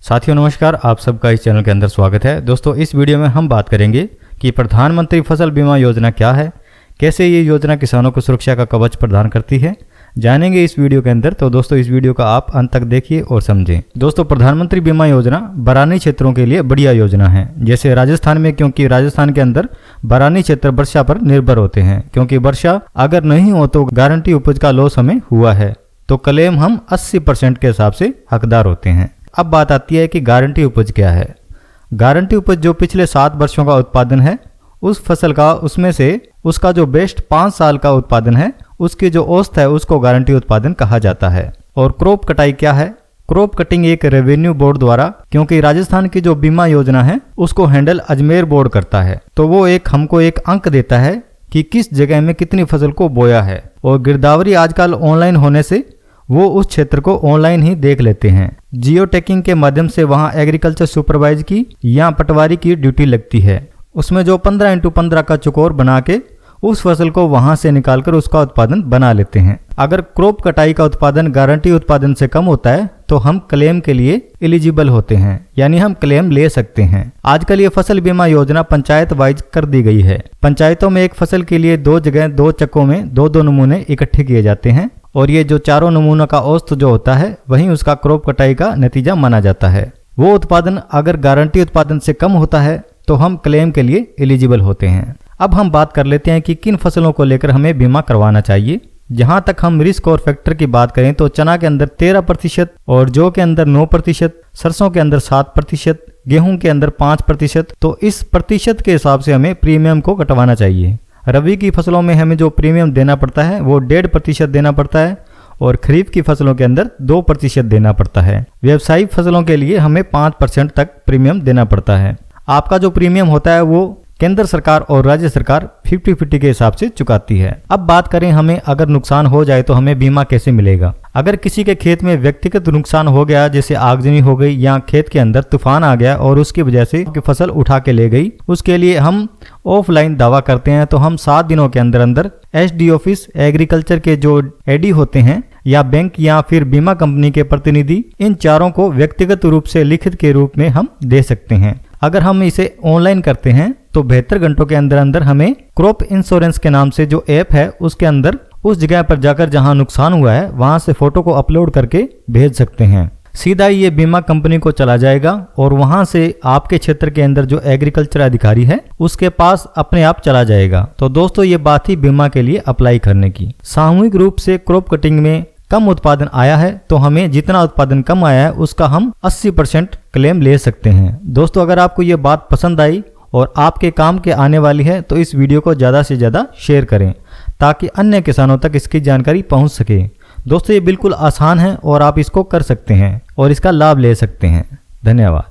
साथियों नमस्कार, आप सबका इस चैनल के अंदर स्वागत है। दोस्तों इस वीडियो में हम बात करेंगे कि प्रधानमंत्री फसल बीमा योजना क्या है, कैसे ये योजना किसानों को सुरक्षा का कवच प्रदान करती है, जानेंगे इस वीडियो के अंदर। तो दोस्तों इस वीडियो का आप अंत तक देखिए और समझें। दोस्तों प्रधानमंत्री बीमा योजना बरानी क्षेत्रों के लिए बढ़िया योजना है, जैसे राजस्थान में, क्योंकि राजस्थान के अंदर बरानी क्षेत्र वर्षा पर निर्भर होते हैं। क्योंकि वर्षा अगर नहीं हो तो गारंटी उपज का लॉस हमें हुआ है तो क्लेम हम 80% के हिसाब से हकदार होते हैं। अब बात आती है कि गारंटी उपज क्या है। गारंटी उपज जो पिछले 7 वर्षों का उत्पादन है उस फसल का, उसमें से उसका जो बेस्ट 5 साल का उत्पादन है उसकी जो औसत है उसको गारंटी उत्पादन कहा जाता है। और क्रॉप कटाई क्या है? क्रॉप कटिंग एक रेवेन्यू बोर्ड द्वारा, क्योंकि राजस्थान की जो बीमा योजना है उसको हैंडल अजमेर बोर्ड करता है, तो वो हमको एक अंक देता है कि किस जगह में कितनी फसल को बोया है। और गिरदावरी आजकल ऑनलाइन होने से वो उस क्षेत्र को ऑनलाइन ही देख लेते हैं। जियो टैगिंग के माध्यम से वहाँ एग्रीकल्चर सुपरवाइज की या पटवारी की ड्यूटी लगती है। उसमें जो 15x15 का चुकोर बना के उस फसल को वहां से निकालकर उसका उत्पादन बना लेते हैं। अगर क्रॉप कटाई का उत्पादन गारंटी उत्पादन से कम होता है तो हम क्लेम के लिए एलिजिबल होते हैं, यानी हम क्लेम ले सकते हैं। आजकल ये फसल बीमा योजना पंचायत वाइज कर दी गई है। पंचायतों में एक फसल के लिए 2 जगह 2 चक्कों में 2-2 नमूने इकट्ठे किए जाते हैं और ये जो चारों नमूनों का औसत जो होता है वही उसका क्रॉप कटाई का नतीजा माना जाता है। वो उत्पादन अगर गारंटी उत्पादन से कम होता है तो हम क्लेम के लिए एलिजिबल होते हैं। अब हम बात कर लेते हैं कि किन फसलों को लेकर हमें बीमा करवाना चाहिए। जहां तक हम रिस्क और फैक्टर की बात करें तो चना के अंदर 13% और जौ के अंदर 9%, सरसों के अंदर 7%, गेहूं के अंदर 5%। तो इस प्रतिशत के हिसाब से हमें प्रीमियम को कटवाना चाहिए। रबी की फसलों में हमें जो प्रीमियम देना पड़ता है वो 1.5% देना पड़ता है और खरीफ की फसलों के अंदर 2% देना पड़ता है। व्यावसायिक फसलों के लिए हमें 5% तक प्रीमियम देना पड़ता है। आपका जो प्रीमियम होता है वो केंद्र सरकार और राज्य सरकार 50-50 के हिसाब से चुकाती है। अब बात करें हमें अगर नुकसान हो जाए तो हमें बीमा कैसे मिलेगा। अगर किसी के खेत में व्यक्तिगत नुकसान हो गया, जैसे आगजनी हो गई या खेत के अंदर तूफान आ गया और उसकी वजह से फसल उठा के ले गई, उसके लिए हम ऑफलाइन दावा करते हैं। तो हम 7 दिनों के अंदर अंदर SD ऑफिस, एग्रीकल्चर के जो AD होते हैं या बैंक या फिर बीमा कंपनी के प्रतिनिधि, इन चारों को व्यक्तिगत रूप से लिखित के रूप में हम दे सकते हैं। अगर हम इसे ऑनलाइन करते हैं तो 72 घंटों के अंदर अंदर हमें क्रॉप इंश्योरेंस के नाम से जो ऐप है उसके अंदर उस जगह पर जाकर जहां नुकसान हुआ है वहां से फोटो को अपलोड करके भेज सकते हैं। सीधा ही ये बीमा कंपनी को चला जाएगा और वहां से आपके क्षेत्र के अंदर जो एग्रीकल्चर अधिकारी है उसके पास अपने आप चला जाएगा। तो दोस्तों ये बात ही बीमा के लिए अप्लाई करने की। सामूहिक रूप से क्रॉप कटिंग में कम उत्पादन आया है तो हमें जितना उत्पादन कम आया है उसका हम 80% क्लेम ले सकते हैं। दोस्तों अगर आपको ये बात पसंद आई और आपके काम के आने वाली है तो इस वीडियो को ज़्यादा से ज़्यादा शेयर करें ताकि अन्य किसानों तक इसकी जानकारी पहुंच सके। दोस्तों ये बिल्कुल आसान है और आप इसको कर सकते हैं और इसका लाभ ले सकते हैं। धन्यवाद।